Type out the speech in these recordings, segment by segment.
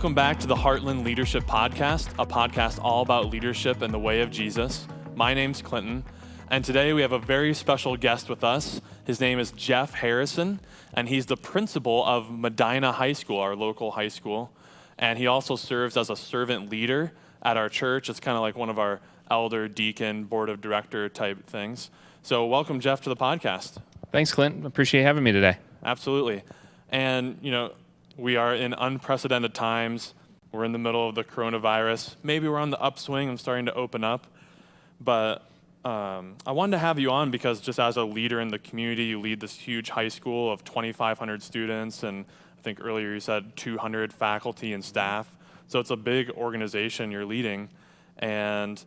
Welcome back to the Heartland Leadership Podcast, a podcast all about leadership and the way of Jesus. My name's Clinton, and today we have a very special guest with us. His name is Jeff Harrison, and he's the principal of Medina High School, our local high school. And he also serves as a servant leader at our church. It's kind of like one of our elder, deacon, board of director type things. So welcome, Jeff, to the podcast. Thanks, Clint. Appreciate having me today. Absolutely. And, we are in unprecedented times. We're in the middle of the coronavirus. Maybe we're on the upswing and starting to open up. But I wanted to have you on because just as a leader in the community, you lead this huge high school of 2,500 students, and I think earlier you said 200 faculty and staff. So it's a big organization you're leading. And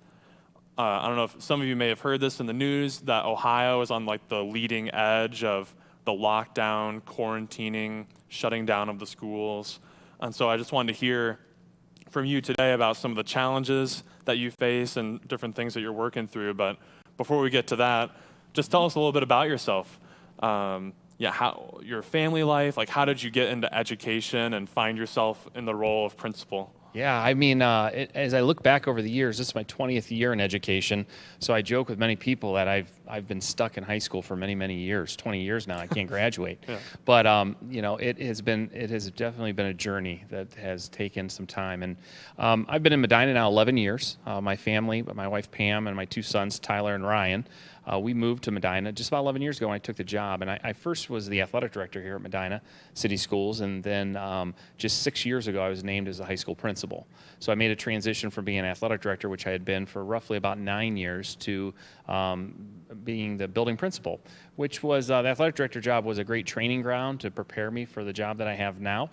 I don't know if some of you may have heard this in the news, that Ohio is on like the leading edge of the lockdown, quarantining, shutting down of the schools. And so I just wanted to hear from you today about some of the challenges that you face and different things that you're working through. But before we get to that, just tell us a little bit about yourself. How your family life, like how did you get into education and find yourself in the role of principal? Yeah, I mean, as I look back over the years, this is my 20th year in education. So I joke with many people that I've been stuck in high school for many, many years, 20 years now. I can't graduate. Yeah. But it has definitely been a journey that has taken some time. And I've been in Medina now 11 years. My family, my wife Pam, and my two sons Tyler and Ryan. We moved to Medina just about 11 years ago when I took the job. And I first was the athletic director here at Medina City Schools. And then just 6 years ago, I was named as the high school principal. So I made a transition from being an athletic director, which I had been for roughly about 9 years, to being the building principal, which was the athletic director job was a great training ground to prepare me for the job that I have now.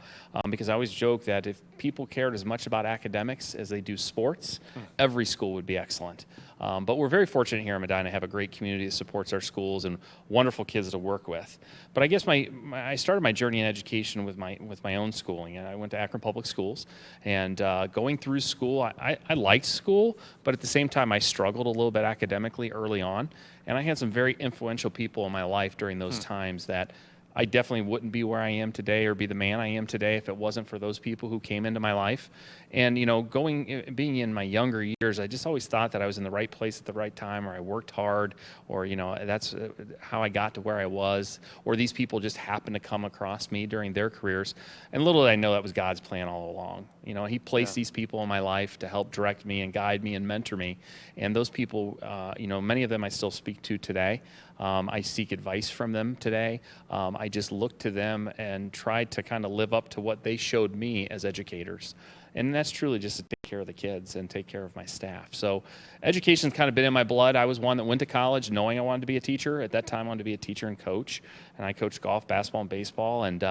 Because I always joke that if people cared as much about academics as they do sports, every school would be excellent. But we're very fortunate here in Medina to have a great community that supports our schools and wonderful kids to work with. But I guess I started my journey in education with my own schooling. And I went to Akron Public Schools, and going through school, I liked school, but at the same time I struggled a little bit academically early on. And I had some very influential people in my life during those times that I definitely wouldn't be where I am today or be the man I am today if it wasn't for those people who came into my life. And, being in my younger years, I just always thought that I was in the right place at the right time, or I worked hard, or, that's how I got to where I was, or these people just happened to come across me during their careers. And little did I know that was God's plan all along. He placed these people in my life to help direct me and guide me and mentor me. And those people, many of them I still speak to today. I seek advice from them today. I just look to them and try to kind of live up to what they showed me as educators. And that's truly just to take care of the kids and take care of my staff. So education's kind of been in my blood. I was one that went to college knowing I wanted to be a teacher. At that time, I wanted to be a teacher and coach. And I coached golf, basketball, and baseball. And,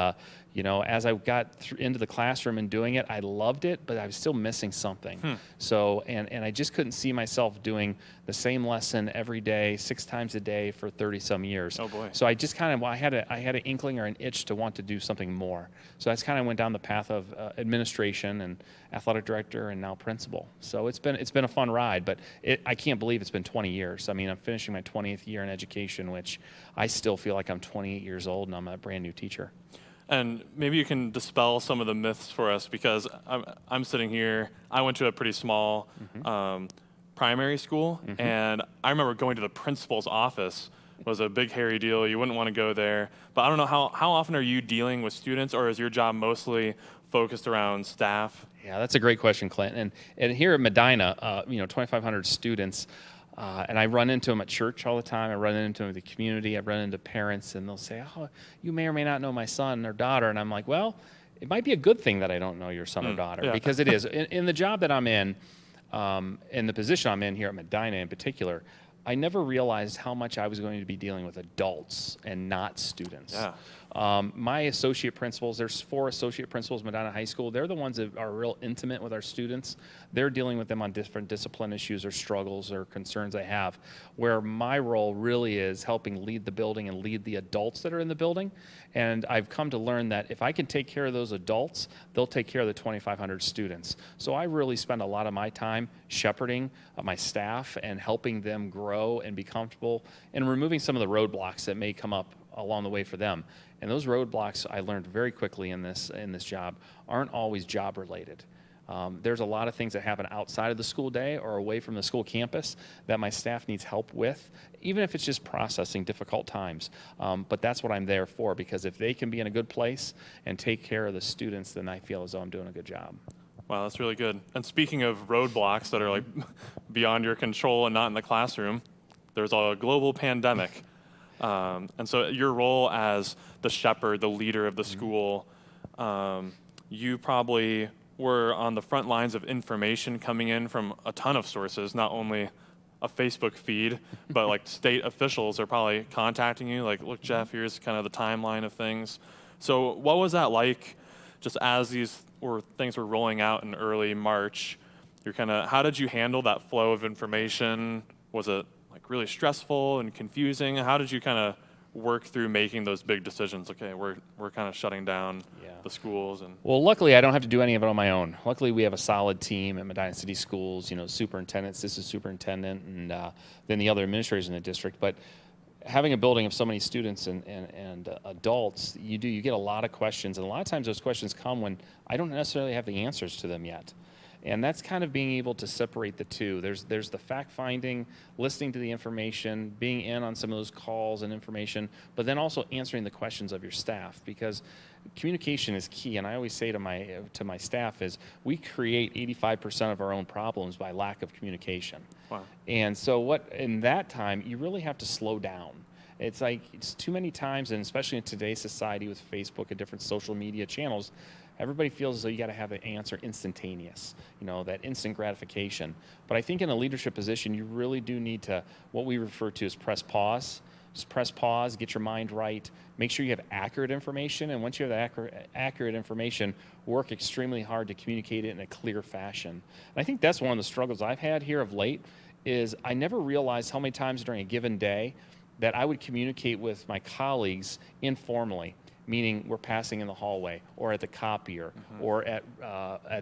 as I got into the classroom and doing it, I loved it, but I was still missing something. So, and I just couldn't see myself doing the same lesson every day, 6 times a day for 30 some years. Oh boy. So I just kind of, I had an inkling or an itch to want to do something more. So I just kind of went down the path of administration and athletic director and now principal. So it's been a fun ride, but I can't believe it's been 20 years. I mean, I'm finishing my 20th year in education, which I still feel like I'm 28 years old and I'm a brand new teacher. And maybe you can dispel some of the myths for us, because I'm sitting here. I went to a pretty small primary school, and I remember going to the principal's office. It was a big, hairy deal. You wouldn't want to go there. But I don't know, how often are you dealing with students, or is your job mostly focused around staff? Yeah, that's a great question, Clint. And here at Medina, 2,500 students, and I run into them at church all the time. I run into them in the community. I run into parents, and they'll say, "Oh, you may or may not know my son or daughter." And I'm like, "Well, it might be a good thing that I don't know your son or daughter," because it is. In the job that I'm in the position I'm in here at Medina in particular, I never realized how much I was going to be dealing with adults and not students. Yeah. My associate principals, there's 4 associate principals at Medina High School. They're the ones that are real intimate with our students. They're dealing with them on different discipline issues or struggles or concerns they have, where my role really is helping lead the building and lead the adults that are in the building. And I've come to learn that if I can take care of those adults, they'll take care of the 2,500 students. So I really spend a lot of my time shepherding my staff and helping them grow and be comfortable and removing some of the roadblocks that may come up along the way for them. And those roadblocks I learned very quickly in this job aren't always job related. There's a lot of things that happen outside of the school day or away from the school campus that my staff needs help with, even if it's just processing difficult times. But that's what I'm there for, because if they can be in a good place and take care of the students, then I feel as though I'm doing a good job. Wow, that's really good. And speaking of roadblocks that are like beyond your control and not in the classroom, there's a global pandemic. And so your role as the shepherd, the leader of the school, you probably were on the front lines of information coming in from a ton of sources, not only a Facebook feed, but like state officials are probably contacting you, like, look, Jeff, here's kind of the timeline of things. So what was that like, just as things were rolling out in early March? How did you handle that flow of information? Was it like really stressful and confusing? How did you kind of work through making those big decisions? Okay, we're kind of shutting down the schools. Well, luckily I don't have to do any of it on my own. Luckily we have a solid team at Medina City Schools, superintendents, assistant superintendent, and then the other administrators in the district. But having a building of so many students and adults, you get a lot of questions, and a lot of times those questions come when I don't necessarily have the answers to them yet. And that's kind of being able to separate the two. There's the fact-finding, listening to the information, being in on some of those calls and information, but then also answering the questions of your staff, because communication is key. And I always say to my staff is, we create 85% of our own problems by lack of communication. Wow. And so in that time, you really have to slow down. It's too many times, and especially in today's society with Facebook and different social media channels, everybody feels as though you got to have an answer instantaneous, that instant gratification. But I think in a leadership position, you really do need to, what we refer to as press pause. Just press pause, get your mind right, make sure you have accurate information, and once you have the accurate information, work extremely hard to communicate it in a clear fashion. And I think that's one of the struggles I've had here of late, is I never realized how many times during a given day that I would communicate with my colleagues informally, meaning we're passing in the hallway or at the copier or at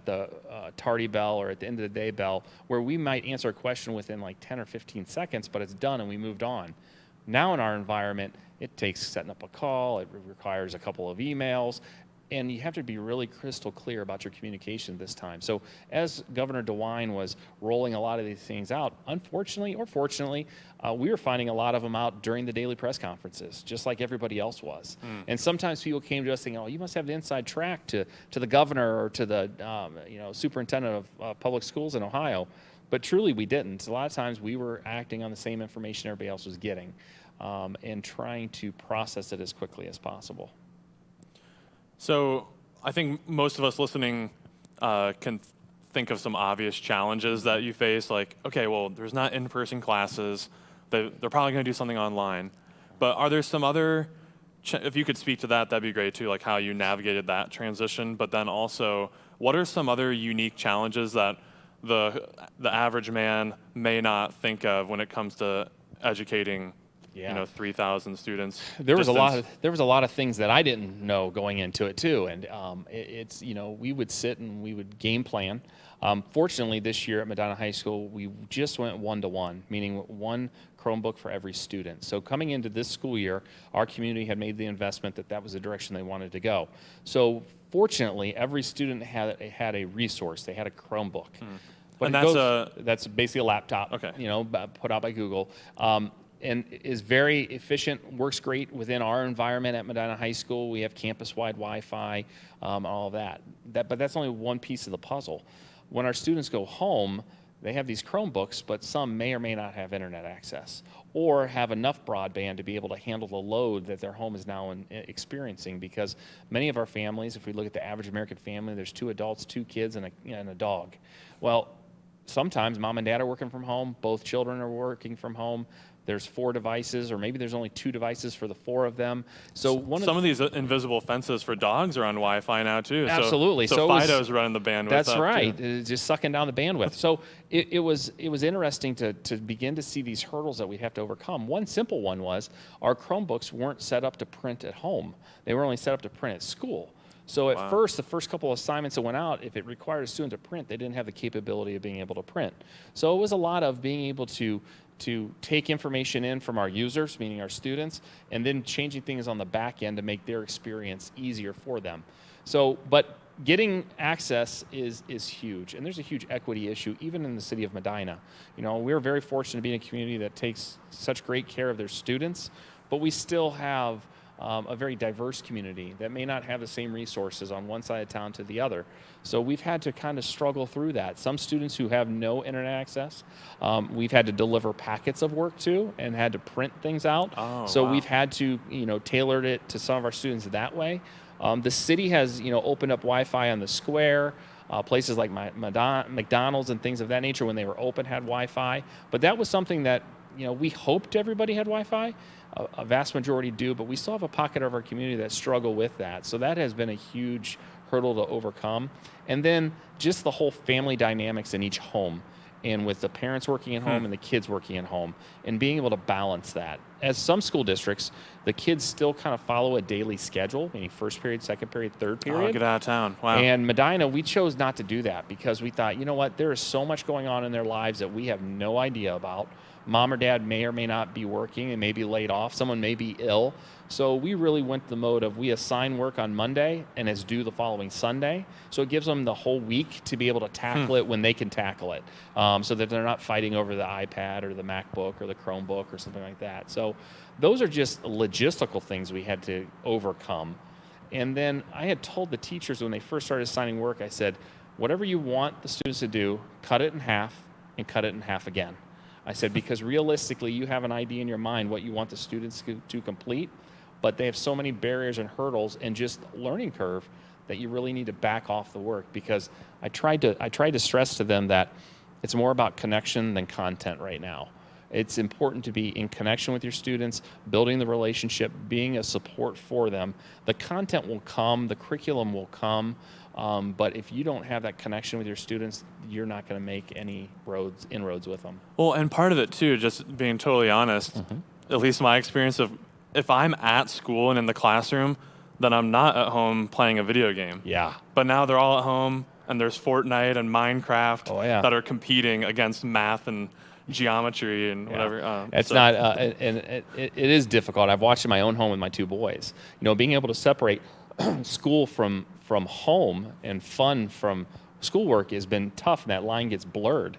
the tardy bell or at the end of the day bell, where we might answer a question within like 10 or 15 seconds, but it's done and we moved on. Now in our environment, it takes setting up a call, it requires a couple of emails, and you have to be really crystal clear about your communication this time. So as Governor DeWine was rolling a lot of these things out, unfortunately or fortunately, we were finding a lot of them out during the daily press conferences, just like everybody else was. And sometimes people came to us saying, oh, you must have the inside track to the governor or to the superintendent of public schools in Ohio. But truly we didn't. A lot of times we were acting on the same information everybody else was getting, and trying to process it as quickly as possible. So I think most of us listening can think of some obvious challenges that you face, like, okay, well, there's not in-person classes. They're probably going to do something online. But are there some other, if you could speak to that, that'd be great too, like how you navigated that transition. But then also, what are some other unique challenges that the average man may not think of when it comes to educating 3,000 students? There was a lot of things that I didn't know going into it too, and we would sit and we would game plan. Fortunately, this year at Medina High School, we just went 1-to-1, meaning one Chromebook for every student. So coming into this school year, our community had made the investment that was the direction they wanted to go. So fortunately, every student had a resource. They had a Chromebook. But and that's basically a laptop, put out by Google. And is very efficient, works great within our environment at Medina High School. We have campus-wide Wi-Fi, all of that. But that's only one piece of the puzzle. When our students go home, they have these Chromebooks, but some may or may not have internet access or have enough broadband to be able to handle the load that their home is now experiencing, because many of our families, if we look at the average American family, there's 2 adults, 2 kids, and a dog. Well, sometimes mom and dad are working from home, both children are working from home. There's 4 devices, or maybe there's only 2 devices for the 4 of them. So some of these invisible fences for dogs are on Wi-Fi now too. Absolutely. So Fido's running the bandwidth. That's right. Just sucking down the bandwidth. So it was interesting to begin to see these hurdles that we'd have to overcome. One simple one was our Chromebooks weren't set up to print at home. They were only set up to print at school. So at first, the first couple of assignments that went out, if it required a student to print, they didn't have the capability of being able to print. So it was a lot of being able to to take information in from our users, meaning our students, and then changing things on the back end to make their experience easier for them. So, but getting access is huge, and there's a huge equity issue even in the city of Medina. We're very fortunate to be in a community that takes such great care of their students, but we still have a very diverse community that may not have the same resources on one side of town to the other. So we've had to kind of struggle through that. Some students who have no internet access, we've had to deliver packets of work to and had to print things out. So wow. We've had to, tailor it to some of our students that way. The city has, opened up Wi-Fi on the square. Places like McDonald's and things of that nature, when they were open, had Wi-Fi. But that was something that, we hoped everybody had Wi-Fi. A vast majority do, but we still have a pocket of our community that struggle with that. So that has been a huge hurdle to overcome. And then just the whole family dynamics in each home, and with the parents working at home and the kids working at home, and being able to balance that. As some school districts, the kids still kind of follow a daily schedule, meaning first period, second period, third period. Oh, get out of town. Wow. And Medina, we chose not to do that because we thought, there is so much going on in their lives that we have no idea about. Mom or dad may or may not be working and may be laid off. Someone may be ill. So we really went the mode of we assign work on Monday and it's due the following Sunday. So it gives them the whole week to be able to tackle it when they can tackle it, so that they're not fighting over the iPad or the MacBook or the Chromebook or something like that. So those are just logistical things we had to overcome. And then I had told the teachers when they first started assigning work, I said, whatever you want the students to do, cut it in half and cut it in half again. I said, because realistically, you have an idea in your mind what you want the students to complete, but they have so many barriers and hurdles and just learning curve that you really need to back off the work. Because I tried to stress to them that it's more about connection than content right now. It's important to be in connection with your students, building the relationship, being a support for them. The content will come, the curriculum will come, but if you don't have that connection with your students, you're not going to make any inroads with them. Well, and part of it too, just being totally honest, at least my experience of if I'm at school and in the classroom, then I'm not at home playing a video game. Yeah. But now they're all at home, and there's Fortnite and Minecraft that are competing against math and geometry and whatever. It's not, and it is difficult. I've watched in my own home with my two boys. Being able to separate school from home and fun from schoolwork has been tough, and that line gets blurred.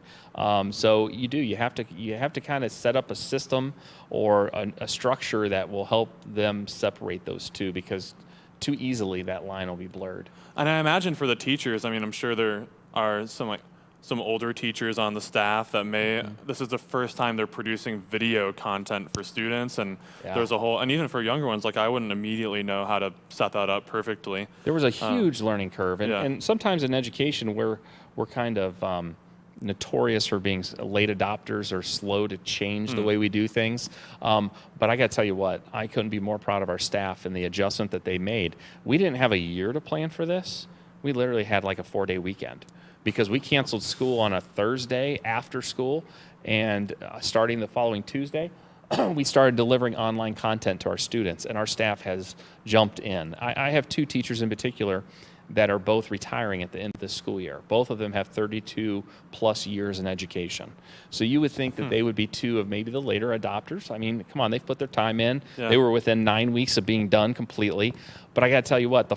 So you have to kind of set up a system or a structure that will help them separate those two, because too easily that line will be blurred. And I imagine for the teachers, I'm sure there are some older teachers on the staff that this is the first time they're producing video content for students, and there's a whole, and even for younger ones, I wouldn't immediately know how to set that up perfectly. There was a huge learning curve, and sometimes in education we're kind of notorious for being late adopters or slow to change the way we do things. But I got to tell you what, I couldn't be more proud of our staff and the adjustment that they made. We didn't have a year to plan for this. We literally had like a 4-day weekend, because we canceled school on a Thursday after school, and starting the following Tuesday, we started delivering online content to our students, and our staff has jumped in. I have two teachers in particular that are both retiring at the end of this school year. Both of them have 32 plus years in education. So you would think that they would be two of maybe the later adopters. Come on, they've put their time in. Yeah. They were within 9 weeks of being done completely. But I got to tell you what,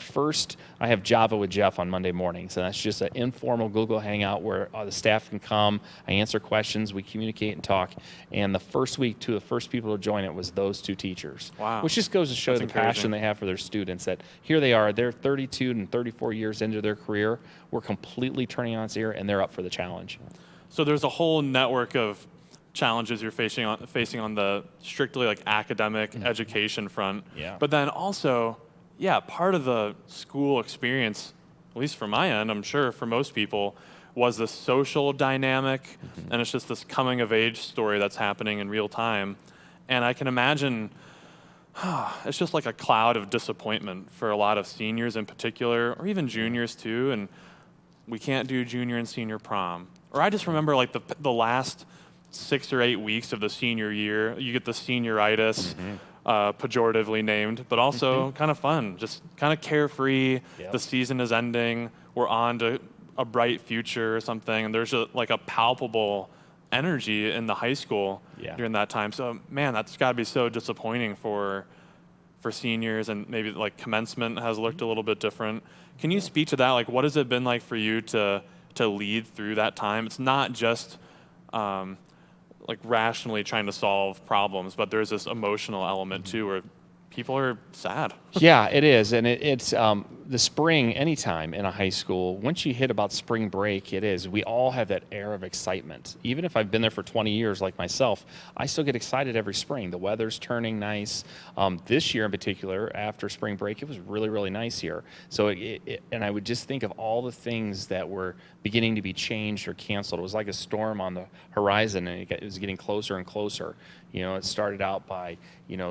I have Java with Jeff on Monday mornings, and that's just an informal Google Hangout where the staff can come, I answer questions, we communicate and talk. And the first week, two of the first people to join it was those two teachers. Wow. Which just goes to show that's the passion they have for their students, that here they are, they're 32 and 34 years into their career, we're completely turning on its ear, and they're up for the challenge. So there's a whole network of challenges you're facing on the strictly academic education front. Yeah. But then also, part of the school experience, at least for my end, I'm sure for most people, was the social dynamic, and it's just this coming of age story that's happening in real time. And I can imagine it's just like a cloud of disappointment for a lot of seniors in particular, or even juniors too, and we can't do junior and senior prom. Or I just remember the last 6 or 8 weeks of the senior year, you get the senioritis, pejoratively named, but also kind of fun, just kind of carefree. Yep. The season is ending, we're on to a bright future or something, and there's a palpable energy in the high school Yeah. during that time. So man, that's got to be so disappointing for seniors, and maybe like commencement has looked a little bit different. Can you speak to that? Like, what has it been like for you to lead through that time? It's not just like rationally trying to solve problems, but there's this emotional element too, where people are sad. Yeah, it is, and it's the spring. Anytime in a high school, once you hit about spring break, we all have that air of excitement. Even if I've been there for 20 years, like myself, I still get excited every spring. The weather's turning nice. This year in particular, after spring break, it was really, really nice here. So, and I would just think of all the things that were beginning to be changed or canceled. It was like a storm on the horizon, and it was getting closer and closer. It started out by,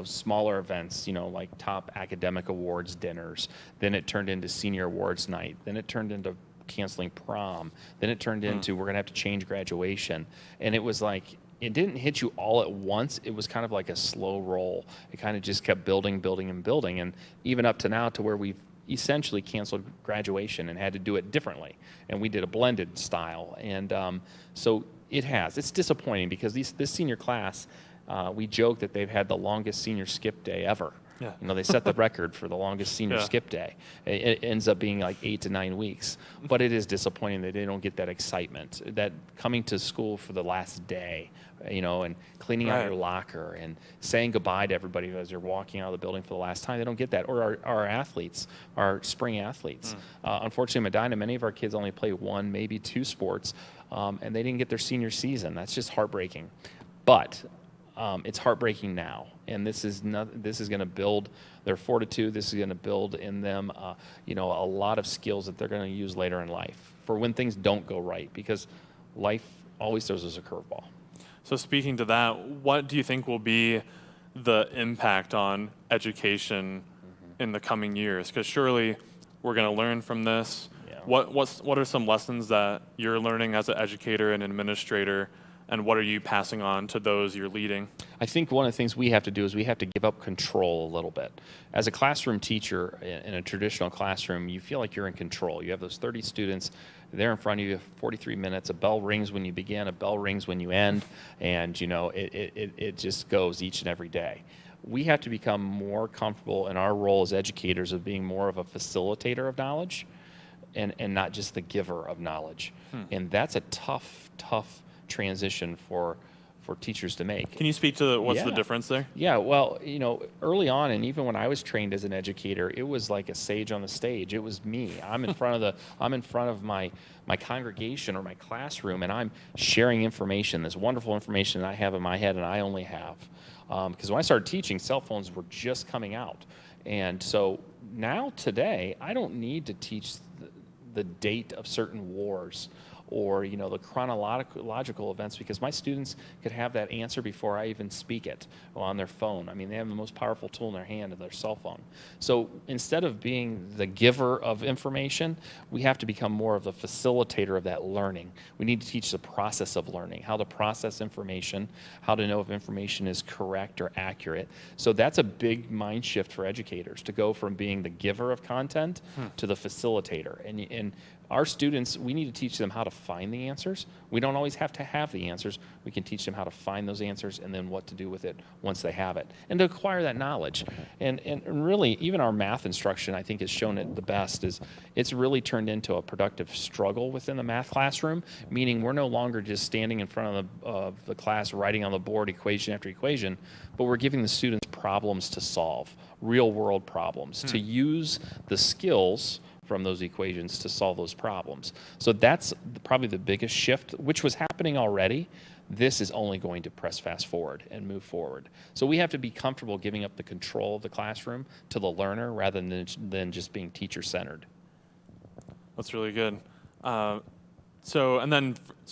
smaller events, like top academic awards dinners. Then it turned into senior awards night. Then it turned into canceling prom. Then it turned into we're going to have to change graduation. And it was like, it didn't hit you all at once. It was kind of like a slow roll. It kind of just kept building, building, and building. And even up to now, to where we've essentially canceled graduation and had to do it differently. And we did a blended style. And so it's disappointing because this senior class, we joke that they've had the longest senior skip day ever. Yeah. They set the record for the longest senior skip day. It ends up being like 8 to 9 weeks. But it is disappointing that they don't get that excitement, that coming to school for the last day, and cleaning out your locker and saying goodbye to everybody as you're walking out of the building for the last time. They don't get that. Or our athletes, our spring athletes. Unfortunately, in Medina, many of our kids only play 1, maybe 2 sports, and they didn't get their senior season. That's just heartbreaking. But it's heartbreaking now, and this is going to build their fortitude. This is going to build in them, a lot of skills that they're going to use later in life for when things don't go right, because life always throws us a curveball. So speaking to that, what do you think will be the impact on education in the coming years? Because surely we're going to learn from this. Yeah. What are some lessons that you're learning as an educator and administrator, and what are you passing on to those you're leading? I think one of the things we have to do is we have to give up control a little bit. As a classroom teacher in a traditional classroom, you feel like you're in control. You have those 30 students there in front of you, 43 minutes. A bell rings when you begin, a bell rings when you end, and it just goes each and every day. We have to become more comfortable in our role as educators of being more of a facilitator of knowledge and not just the giver of knowledge. And that's a tough transition for teachers to make. Can you speak to what's the difference there? Yeah, well, early on, and even when I was trained as an educator, it was like a sage on the stage. It was me. I'm in front of my congregation or my classroom, and I'm sharing information, this wonderful information that I have in my head and I only have. Because when I started teaching, cell phones were just coming out. And so now today, I don't need to teach the date of certain wars or the chronological events, because my students could have that answer before I even speak it on their phone. I mean, they have the most powerful tool in their hand, their cell phone. So instead of being the giver of information, we have to become more of the facilitator of that learning. We need to teach the process of learning, how to process information, how to know if information is correct or accurate. So that's a big mind shift for educators, to go from being the giver of content to the facilitator. And our students, we need to teach them how to find the answers. We don't always have to have the answers. We can teach them how to find those answers and then what to do with it once they have it, and to acquire that knowledge. And really, even our math instruction, I think, has shown it the best. Is it's really turned into a productive struggle within the math classroom, meaning we're no longer just standing in front of the class writing on the board equation after equation, but we're giving the students problems to solve, real-world problems, to use the skills from those equations to solve those problems. So that's probably the biggest shift, which was happening already. This is only going to press fast forward and move forward. So we have to be comfortable giving up the control of the classroom to the learner rather than just being teacher-centered. That's really good. So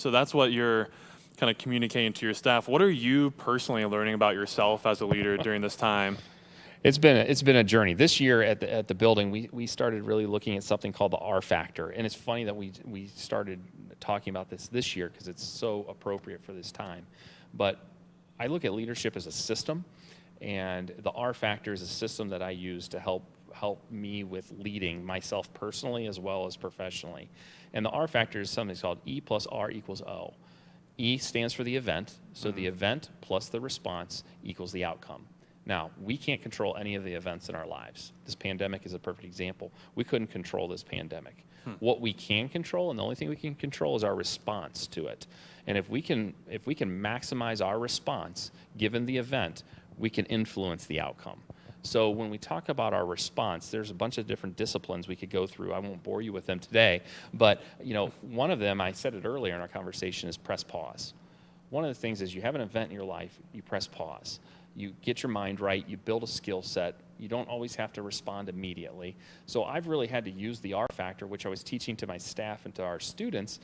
that's what you're kind of communicating to your staff. What are you personally learning about yourself as a leader during this time? It's been a journey. This year at the building, we started really looking at something called the R factor, and it's funny that we started talking about this year because it's so appropriate for this time. But I look at leadership as a system, and the R factor is a system that I use to help me with leading myself personally as well as professionally. And the R factor is something called E plus R equals O. E stands for the event. So the event plus the response equals the outcome. Now, we can't control any of the events in our lives. This pandemic is a perfect example. We couldn't control this pandemic. What we can control, and the only thing we can control, is our response to it. And if we can maximize our response, given the event, we can influence the outcome. So when we talk about our response, there's a bunch of different disciplines we could go through. I won't bore you with them today, but one of them, I said it earlier in our conversation, is press pause. One of the things is you have an event in your life, you press pause. You get your mind right, you build a skill set. You don't always have to respond immediately. So I've really had to use the R factor, which I was teaching to my staff and to our students,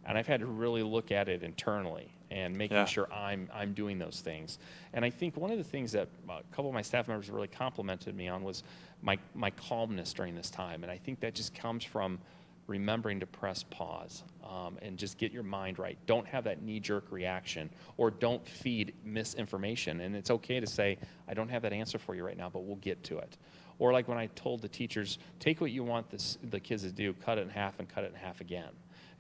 and I've had to really look at it internally and making sure I'm doing those things. And I think one of the things that a couple of my staff members really complimented me on was my calmness during this time. And I think that just comes from remembering to press pause and just get your mind right. Don't have that knee-jerk reaction, or don't feed misinformation. And it's okay to say, I don't have that answer for you right now, but we'll get to it. Or like when I told the teachers, take what you want the kids to do, cut it in half and cut it in half again.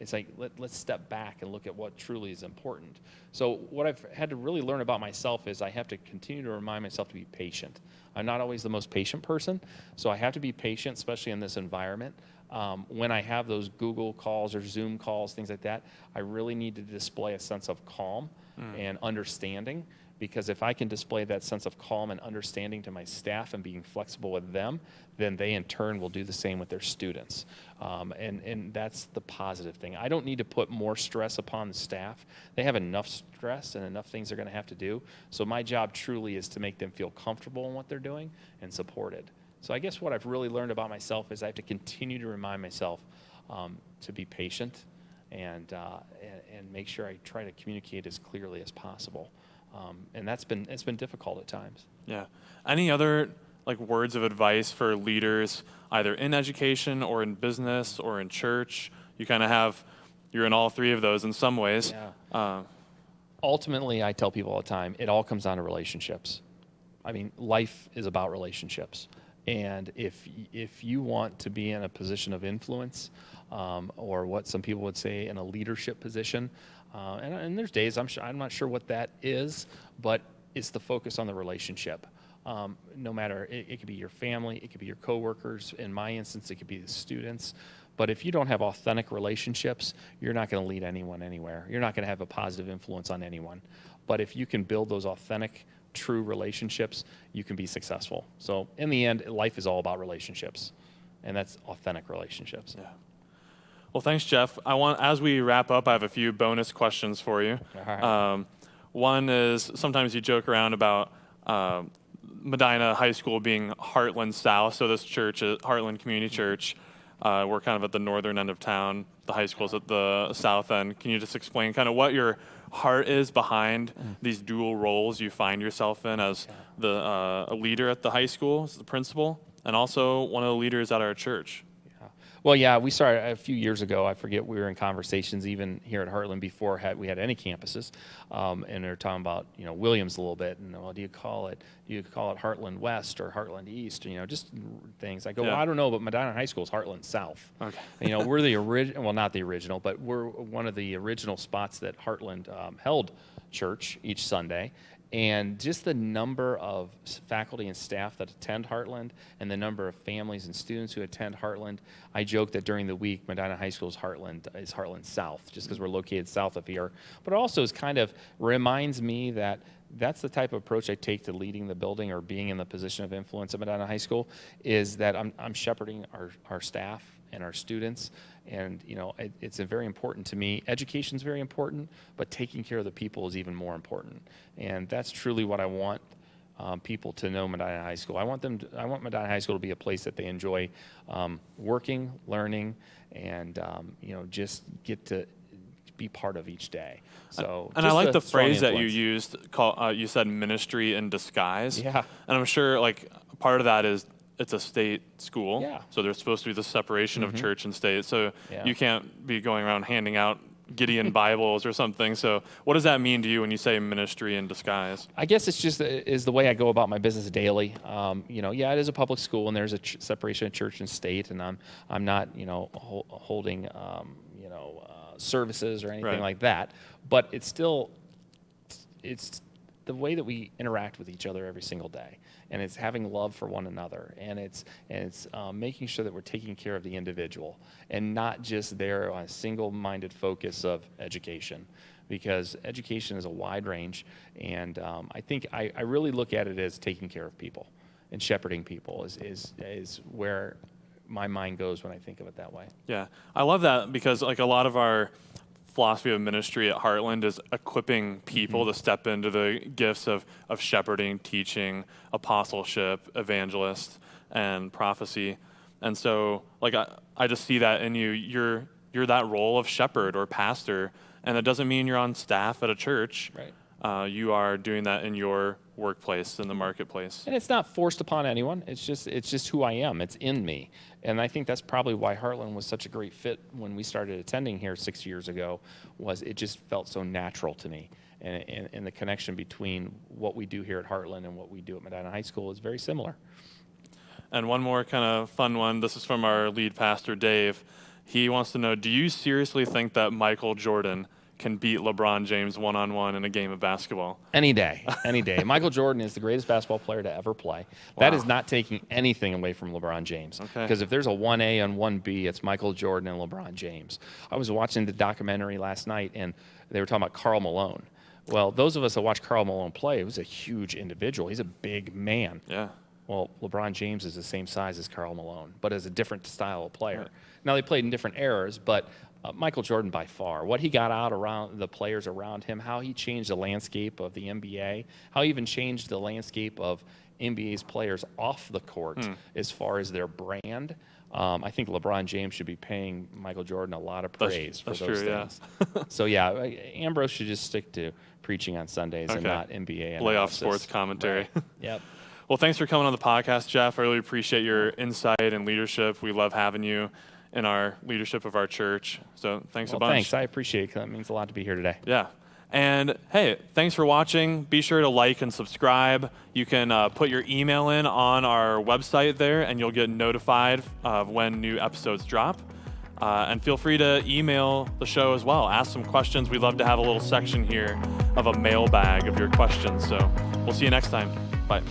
It's like, let's step back and look at what truly is important. So what I've had to really learn about myself is I have to continue to remind myself to be patient. I'm not always the most patient person, so I have to be patient, especially in this environment. When I have those Google calls or Zoom calls, things like that, I really need to display a sense of calm and understanding, because if I can display that sense of calm and understanding to my staff and being flexible with them, then they in turn will do the same with their students. And that's the positive thing. I don't need to put more stress upon the staff. They have enough stress and enough things they're going to have to do. So my job truly is to make them feel comfortable in what they're doing and supported. So I guess what I've really learned about myself is I have to continue to remind myself to be patient and make sure I try to communicate as clearly as possible. And it's been difficult at times. Yeah. Any other words of advice for leaders, either in education or in business or in church? You're in all three of those in some ways. Yeah. Ultimately, I tell people all the time, it all comes down to relationships. I mean, life is about relationships. And if you want to be in a position of influence, or what some people would say in a leadership position, and there's days I'm not sure what that is, but it's the focus on the relationship. No matter, it could be your family, it could be your coworkers. In my instance, it could be the students. But if you don't have authentic relationships, you're not going to lead anyone anywhere. You're not going to have a positive influence on anyone. But if you can build those authentic, true relationships, you can be successful. So in the end, life is all about relationships, and that's authentic relationships. Yeah. Well, thanks, Jeff. As we wrap up, I have a few bonus questions for you. All right. One is, sometimes you joke around about Medina High School being Heartland South. So this church, Heartland Community Church, we're kind of at the northern end of town. The high school's at the south end. Can you just explain kind of what your heart is behind these dual roles you find yourself in as a leader at the high school, as the principal, and also one of the leaders at our church? Well, yeah, we started a few years ago. I forget, we were in conversations even here at Heartland before we had any campuses, and they were talking about Williams a little bit, and do you call it Heartland West or Heartland East? Just things. I go, well, I don't know, but Medina High School is Heartland South. Okay. We're the original, well, not the original, but we're one of the original spots that Heartland held church each Sunday. And just the number of faculty and staff that attend Heartland and the number of families and students who attend Heartland, I joke that during the week, Medina High School is Heartland South, just because we're located south of here. But it also reminds me that that's the type of approach I take to leading the building or being in the position of influence at Medina High School, is that I'm shepherding our staff and our students. And it's very important to me. Education's very important, but taking care of the people is even more important. And that's truly what I want people to know Medina High School. I want Medina High School to be a place that they enjoy working, learning, and just get to be part of each day. So, and I like the phrase that you used. You said ministry in disguise. Yeah. And I'm sure part of that is, it's a state school, yeah. So there's supposed to be the separation of church and state. So you can't be going around handing out Gideon Bibles or something. So what does that mean to you when you say ministry in disguise? I guess it's just is the way I go about my business daily. It is a public school, and there's a separation of church and state, and I'm not holding services or anything Right. like that. But it's still, it's the way that we interact with each other every single day, and it's having love for one another, and it's making sure that we're taking care of the individual and not just there on a single-minded focus of education, because education is a wide range, and I think I really look at it as taking care of people and shepherding people is where my mind goes when I think of it that way. Yeah, I love that because like a lot of our philosophy of ministry at Heartland is equipping people to step into the gifts of shepherding, teaching, apostleship, evangelist, and prophecy. And so like I just see that in you. You're that role of shepherd or pastor, and it doesn't mean you're on staff at a church. Right. You are doing that in your workplace, in the marketplace. And it's not forced upon anyone. It's just who I am. It's in me. And I think that's probably why Heartland was such a great fit when we started attending here 6 years ago, was it just felt so natural to me. And the connection between what we do here at Heartland and what we do at Medina High School is very similar. And one more kind of fun one. This is from our lead pastor, Dave. He wants to know, do you seriously think that Michael Jordan can beat LeBron James one-on-one in a game of basketball? Any day, any day. Michael Jordan is the greatest basketball player to ever play. That is not taking anything away from LeBron James. Okay. Because if there's a 1A and 1B, it's Michael Jordan and LeBron James. I was watching the documentary last night, and they were talking about Karl Malone. Well, those of us that watch Karl Malone play, he was a huge individual. He's a big man. Yeah. Well, LeBron James is the same size as Karl Malone, but as a different style of player. Right. Now, they played in different eras, but Michael Jordan by far, what he got out around the players around him, how he changed the landscape of the NBA, how he even changed the landscape of NBA's players off the court as far as their brand. I think LeBron James should be paying Michael Jordan a lot of praise for those things. Yeah. So, yeah, Ambrose should just stick to preaching on Sundays and not NBA analysis. Lay off sports commentary. Right. Yep. Well, thanks for coming on the podcast, Jeff. I really appreciate your insight and leadership. We love having you in our leadership of our church. So thanks a bunch. Thanks. I appreciate it, because that means a lot to be here today. Yeah. And hey, thanks for watching. Be sure to like and subscribe. You can put your email in on our website there, and you'll get notified of when new episodes drop. And feel free to email the show as well. Ask some questions. We'd love to have a little section here of a mailbag of your questions. So we'll see you next time. Bye.